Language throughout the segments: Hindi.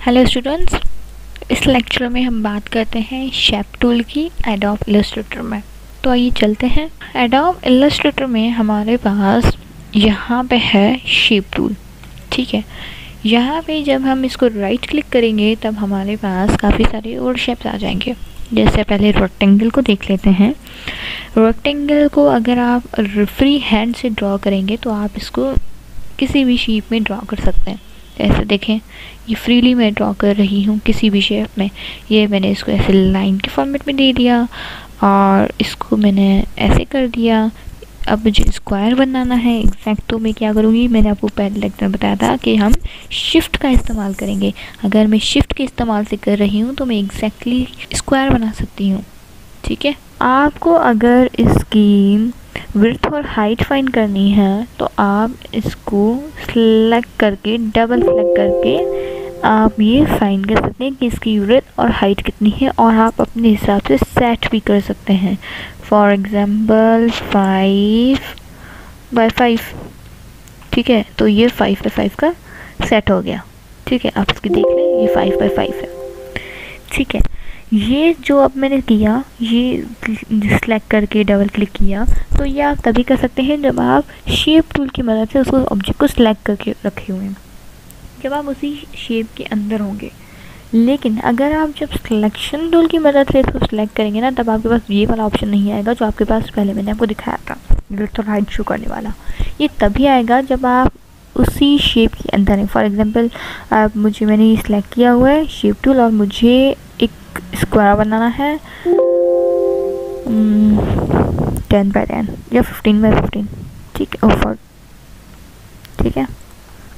हेलो स्टूडेंट्स, इस लेक्चर में हम बात करते हैं शेप टूल की एडोब इलस्ट्रेटर में। तो आइए चलते हैं। एडोब इलस्ट्रेटर में हमारे पास यहाँ पे है शेप टूल। ठीक है, यहाँ पे जब हम इसको राइट क्लिक करेंगे तब हमारे पास काफ़ी सारे और शेप्स आ जाएंगे। जैसे पहले रेक्टेंगल को देख लेते हैं। रेक्टेंगल को अगर आप फ्री हैंड से ड्रॉ करेंगे तो आप इसको किसी भी शेप में ड्रॉ कर सकते हैं। ऐसे देखें, ये फ्रीली मैं ड्रॉ कर रही हूँ किसी भी शेप में। ये मैंने इसको ऐसे लाइन के फॉर्मेट में दे दिया और इसको मैंने ऐसे कर दिया। अब मुझे स्क्वायर बनाना है एग्जैक्ट, तो मैं क्या करूँगी, मैंने आपको पहले लेक्चर में बताया था कि हम शिफ्ट का इस्तेमाल करेंगे। अगर मैं शिफ्ट के इस्तेमाल से कर रही हूँ तो मैं एग्जैक्टली स्क्वायर बना सकती हूँ। ठीक है, आपको अगर इसकी विड्थ और हाइट फाइंड करनी है तो आप इसको सेलेक्ट करके, डबल सेलेक्ट करके आप ये फाइंड कर सकते हैं कि इसकी विड्थ और हाइट कितनी है, और आप अपने हिसाब से सेट भी कर सकते हैं। For example 5x5। ठीक है, तो ये 5x5 का सेट हो गया। ठीक है, आप इसकी देख लें, ये 5x5 है। ठीक है, ये जो अब मैंने किया, ये सिलेक्ट करके डबल क्लिक किया, तो ये आप तभी कर सकते हैं जब आप शेप टूल की मदद से उसको ऑब्जेक्ट को सिलेक्ट करके रखे हुए हैं, जब आप उसी शेप के अंदर होंगे। लेकिन अगर आप जब सिलेक्शन टूल की मदद से इसको सिलेक्ट करेंगे ना, तब आपके पास ये वाला ऑप्शन नहीं आएगा जो आपके पास पहले मैंने आपको दिखाया था, विड्थ और हाइट शो करने वाला। ये तभी आएगा जब आप उसी शेप के अंदर हैं। फॉर एग्जांपल मैंने ये सिलेक्ट किया हुआ है शेप टूल, और मुझे एक स्क्वायर बनाना है 10x10 या 15x15। ठीक है, ओफर। ठीक है,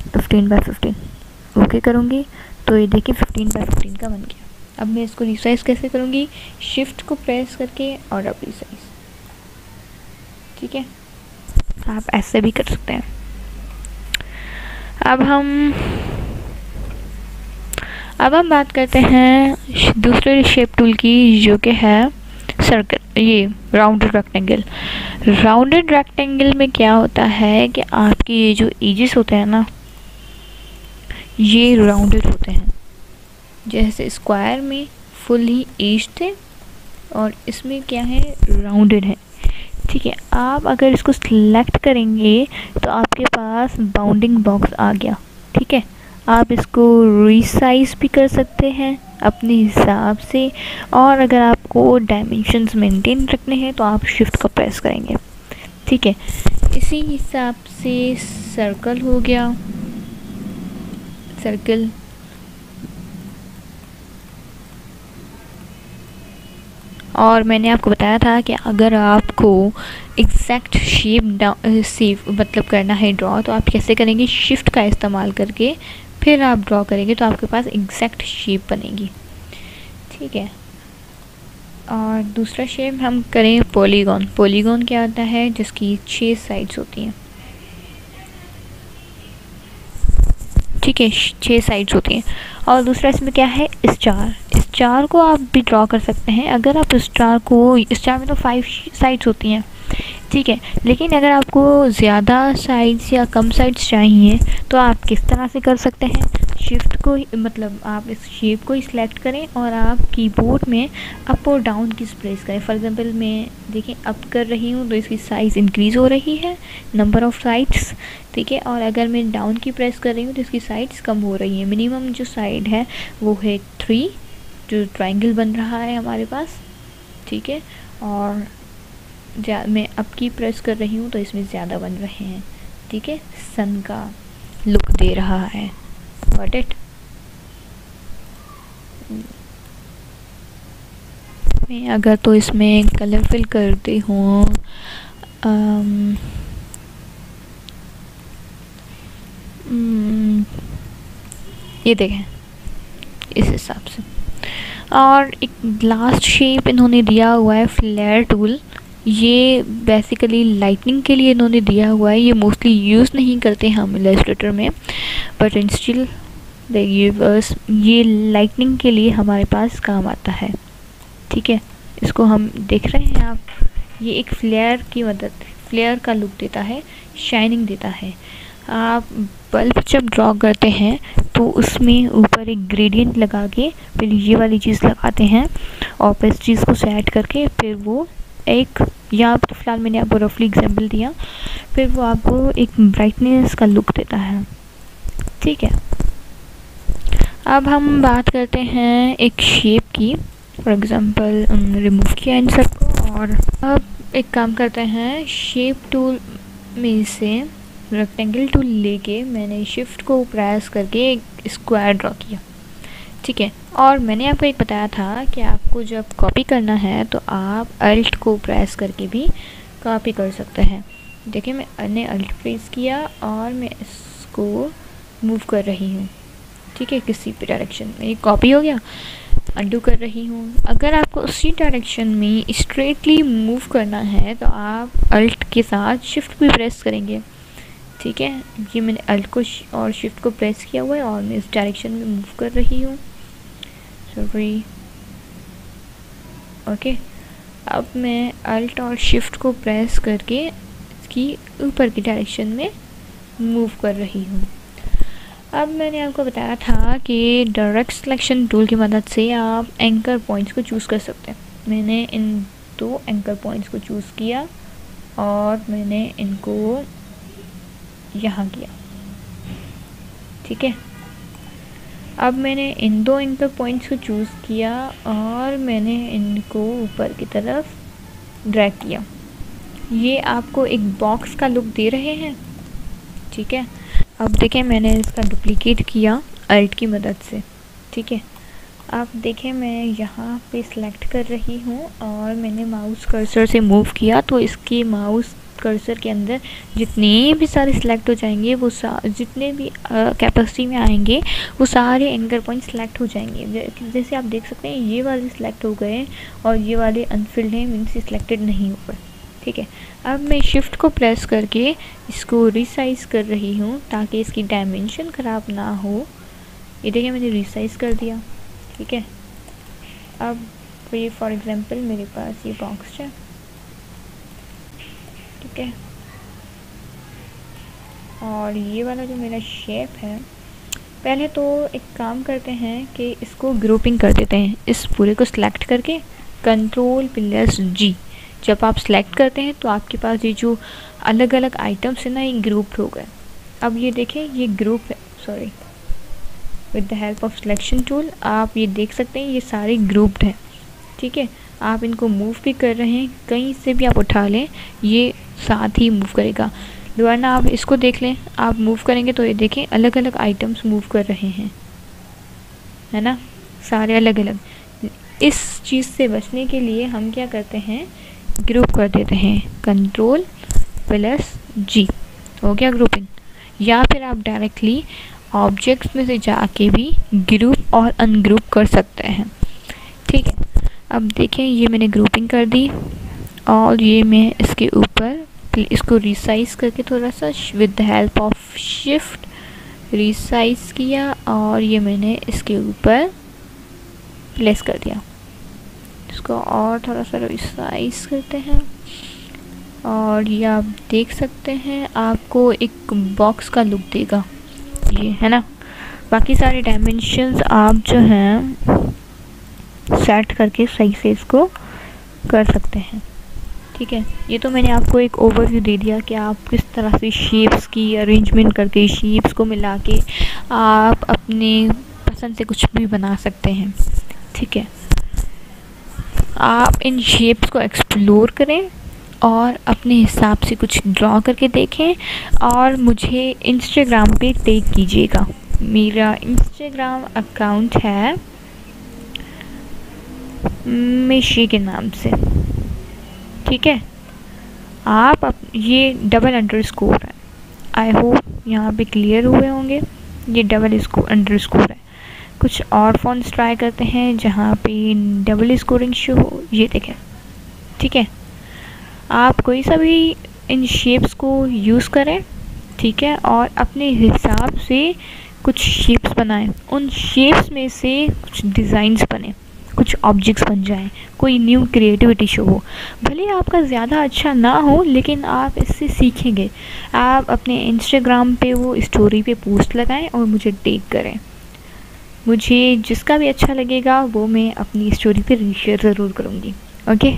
15x15 ओके करूँगी तो ये देखिए 15x15 का बन गया। अब मैं इसको रिसाइज कैसे करूँगी, शिफ्ट को प्रेस करके और अब रिसाइज। ठीक है, आप ऐसे भी कर सकते हैं। अब हम बात करते हैं दूसरे शेप टूल की, जो कि है सर्कल, ये राउंडेड रेक्टेंगल। राउंडेड रेक्टेंगल में क्या होता है कि आपके ये जो एजेस होते हैं ना, ये राउंडेड होते हैं। जैसे स्क्वायर में फुल ही एज थे और इसमें क्या है, राउंडेड है। ठीक है, आप अगर इसको सिलेक्ट करेंगे तो आपके पास बाउंडिंग बॉक्स आ गया। ठीक है, आप इसको रिसाइज भी कर सकते हैं अपने हिसाब से, और अगर आपको डायमेंशंस मेंटेन रखने हैं तो आप शिफ्ट का प्रेस करेंगे। ठीक है, इसी हिसाब से सर्कल हो गया। सर्कल और मैंने आपको बताया था कि अगर आपको एग्जैक्ट शेप मतलब करना है ड्रॉ, तो आप कैसे करेंगे, शिफ्ट का इस्तेमाल करके फिर आप ड्रॉ करेंगे तो आपके पास एग्जैक्ट शेप बनेगी। ठीक है, और दूसरा शेप हम करें पॉलीगॉन। पॉलीगॉन क्या होता है, जिसकी 6 साइड्स होती हैं। ठीक है, 6 साइड्स होती हैं। और दूसरा इसमें क्या है, स्टार। स्टार को आप भी ड्रॉ कर सकते हैं। अगर आप स्टार में तो 5 साइड्स होती हैं। ठीक है, लेकिन अगर आपको ज़्यादा साइड्स या कम साइड्स चाहिए तो आप किस तरह से कर सकते हैं, शिफ्ट को मतलब आप इस शेप को ही सिलेक्ट करें और आप कीबोर्ड में अप और डाउन की प्रेस करें। फॉर एग्जांपल मैं देखें अप कर रही हूँ तो इसकी साइज़ इंक्रीज़ हो रही है, नंबर ऑफ़ साइड्स। ठीक है, और अगर मैं डाउन की प्रेस कर रही हूँ तो इसकी साइड्स कम हो रही है। मिनिमम जो साइड है वो है 3, जो ट्रायंगल बन रहा है हमारे पास। ठीक है, और मैं अप की प्रेस कर रही हूँ तो इसमें ज़्यादा बन रहे हैं। ठीक है, सन का लुक दे रहा है। Got it. मैं अगर तो इसमें कलर फिल करती हूँ, ये देखें इस हिसाब से। और एक लास्ट शेप इन्होंने दिया हुआ है फ्लेयर टूल। ये बेसिकली लाइटनिंग के लिए इन्होंने दिया हुआ है। ये मोस्टली यूज़ नहीं करते हम इलस्ट्रेटर में, बट इन स्टिल ये लाइटनिंग के लिए हमारे पास काम आता है। ठीक है, इसको हम देख रहे हैं आप, ये एक फ्लेयर का लुक देता है, शाइनिंग देता है। आप बल्ब जब ड्रॉ करते हैं तो उसमें ऊपर एक ग्रेडियंट लगा के फिर ये वाली चीज़ लगाते हैं और फिर इस चीज़ को सेट करके फिर वो एक, यहाँ पर फिलहाल मैंने आपको रफली एग्जांपल दिया, फिर वो आपको एक ब्राइटनेस का लुक देता है। ठीक है, अब हम बात करते हैं एक शेप की। फॉर एग्जांपल रिमूव किया इन सबको और अब एक काम करते हैं, शेप टूल में से रेक्टेंगल टूल लेके मैंने शिफ्ट को प्रेस करके एक स्क्वायर ड्रॉ किया। ठीक है, और मैंने आपको एक बताया था कि आपको जब कॉपी करना है तो आप अल्ट को प्रेस करके भी कॉपी कर सकते हैं। देखिए मैंने अल्ट प्रेस किया और मैं इसको मूव कर रही हूँ। ठीक है, किसी भी डायरेक्शन में, ये कॉपी हो गया, अंडू कर रही हूँ। अगर आपको उसी डायरेक्शन में स्ट्रेटली मूव करना है तो आप अल्ट के साथ शिफ्ट भी प्रेस करेंगे। ठीक है, ये मैंने अल्ट को और शिफ्ट को प्रेस किया हुआ है और मैं इस डायरेक्शन में मूव कर रही हूँ। सॉरी, ओके, अब मैं अल्ट और शिफ्ट को प्रेस करके इसकी ऊपर की डायरेक्शन में मूव कर रही हूँ। अब मैंने आपको बताया था कि डायरेक्ट सिलेक्शन टूल की मदद से आप एंकर पॉइंट्स को चूज़ कर सकते हैं। मैंने इन 2 एंकर पॉइंट्स को चूज़ किया और मैंने इनको यहाँ किया। ठीक है, अब मैंने इन 2 एंकर पॉइंट्स को चूज़ किया और मैंने इनको ऊपर की तरफ ड्रैग किया। ये आपको एक बॉक्स का लुक दे रहे हैं। ठीक है, अब देखें मैंने इसका डुप्लीकेट किया अल्ट की मदद से। ठीक है, आप देखें मैं यहाँ पे सिलेक्ट कर रही हूँ और मैंने माउस कर्सर से मूव किया तो इसके माउस कर्सर के अंदर जितने भी सारे सिलेक्ट हो जाएंगे वो जितने भी कैपेसिटी में आएंगे वो सारे एंकर पॉइंट सिलेक्ट हो जाएंगे। जैसे आप देख सकते हैं ये वाले सिलेक्ट हो गए और ये वाले अनफिल्ड हैं, मीन्स सिलेक्टेड नहीं हो गए। ठीक है, अब मैं शिफ्ट को प्रेस करके इसको रिसाइज कर रही हूँ ताकि इसकी डायमेंशन ख़राब ना हो। ये देखिए मैंने रिसाइज कर दिया। ठीक है, अब ये फॉर एग्जांपल मेरे पास ये बॉक्स है। ठीक है, और ये वाला जो मेरा शेप है, पहले तो एक काम करते हैं कि इसको ग्रुपिंग कर देते हैं। इस पूरे को सिलेक्ट करके Ctrl+G जब आप सिलेक्ट करते हैं तो आपके पास ये जो अलग अलग आइटम्स है ना, ये ग्रुप हो गए। अब ये देखें ये ग्रुप है, sorry, with the help of selection tool आप ये देख सकते हैं ये सारे ग्रुप्ड हैं। ठीक है, आप इनको मूव भी कर रहे हैं, कहीं से भी आप उठा लें ये साथ ही मूव करेगा। वरना आप इसको देख लें, आप मूव करेंगे तो ये देखें अलग अलग आइटम्स मूव कर रहे हैं, है ना, सारे अलग अलग। इस चीज़ से बचने के लिए हम क्या करते हैं, ग्रुप कर देते हैं, Ctrl+G, हो गया ग्रुपिंग। या फिर आप डायरेक्टली ऑब्जेक्ट्स में से जाके भी ग्रुप और अनग्रुप कर सकते हैं। ठीक है, अब देखें ये मैंने ग्रुपिंग कर दी और ये मैं इसके ऊपर इसको रिसाइज करके थोड़ा सा with the help of shift resize किया और ये मैंने इसके ऊपर प्लेस कर दिया। इसको और थोड़ा सा रिसाइज करते हैं और ये आप देख सकते हैं आपको एक बॉक्स का लुक देगा ये, है ना। बाकी सारे डायमेंशंस आप जो हैं सेट करके सही से इसको कर सकते हैं। ठीक है, ये तो मैंने आपको एक ओवरव्यू दे दिया कि आप किस तरह से शेप्स की अरेंजमेंट करके शेप्स को मिला के आप अपने पसंद से कुछ भी बना सकते हैं। ठीक है, आप इन शेप्स को एक्सप्लोर करें और अपने हिसाब से कुछ ड्रॉ करके देखें और मुझे इंस्टाग्राम पे टैग कीजिएगा। मेरा इंस्टाग्राम अकाउंट है मिशी के नाम से। ठीक है, आप ये डबल_, है, आई होप यहाँ पे क्लियर हुए होंगे, ये डबल_, है। कुछ और फ़ॉन्ट्स ट्राई करते हैं जहाँ पे डबल स्कोरिंग शो हो, ये देखें। ठीक है, आप कोई सा भी इन शेप्स को यूज़ करें। ठीक है, और अपने हिसाब से कुछ शेप्स बनाएं, उन शेप्स में से कुछ डिज़ाइंस बने कुछ ऑब्जेक्ट्स बन जाएं, कोई न्यू क्रिएटिविटी शो हो। भले आपका ज़्यादा अच्छा ना हो लेकिन आप इससे सीखेंगे। आप अपने इंस्टाग्राम पे वो स्टोरी पे पोस्ट लगाएं और मुझे टैग करें। मुझे जिसका भी अच्छा लगेगा वो मैं अपनी स्टोरी पे रीशेयर ज़रूर करूँगी। ओके,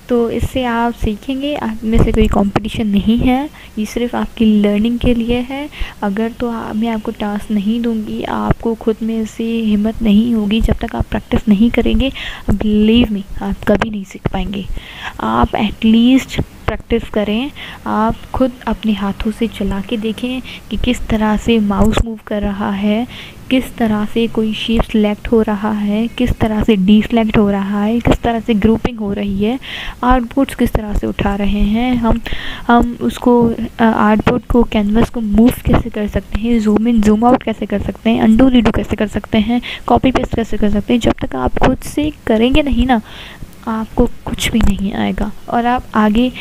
तो इससे आप सीखेंगे। आप में से कोई कंपटीशन नहीं है, ये सिर्फ आपकी लर्निंग के लिए है। अगर तो मैं आपको टास्क नहीं दूंगी, आपको खुद में से हिम्मत नहीं होगी, जब तक आप प्रैक्टिस नहीं करेंगे, बिलीव मी आप कभी नहीं सीख पाएंगे। आप एटलीस्ट प्रैक्टिस करें, आप खुद अपने हाथों से चला के देखें कि किस तरह से माउस मूव कर रहा है, किस तरह से कोई शेप सेलेक्ट हो रहा है, किस तरह से डी सेलेक्ट हो रहा है, किस तरह से ग्रुपिंग हो रही है, आउटपुट्स किस तरह से उठा रहे हैं हम उसको आउटपुट को कैनवस को मूव कैसे कर सकते हैं, जूम इन जूम आउट कैसे कर सकते हैं, अंडू रीडू कैसे कर सकते हैं, कॉपी पेस्ट कैसे कर सकते हैं। जब तक आप खुद से करेंगे नहीं ना, आपको कुछ भी नहीं आएगा और आप आगे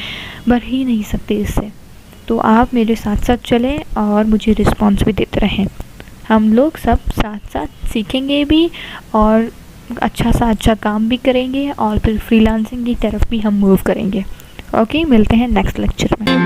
बढ़ ही नहीं सकते इससे। तो आप मेरे साथ साथ चलें और मुझे रिस्पॉन्स भी देते रहें। हम लोग सब साथ साथ सीखेंगे भी और अच्छा सा अच्छा काम भी करेंगे और फिर फ्रीलांसिंग की तरफ भी हम मूव करेंगे। ओके, मिलते हैं नेक्स्ट लेक्चर में।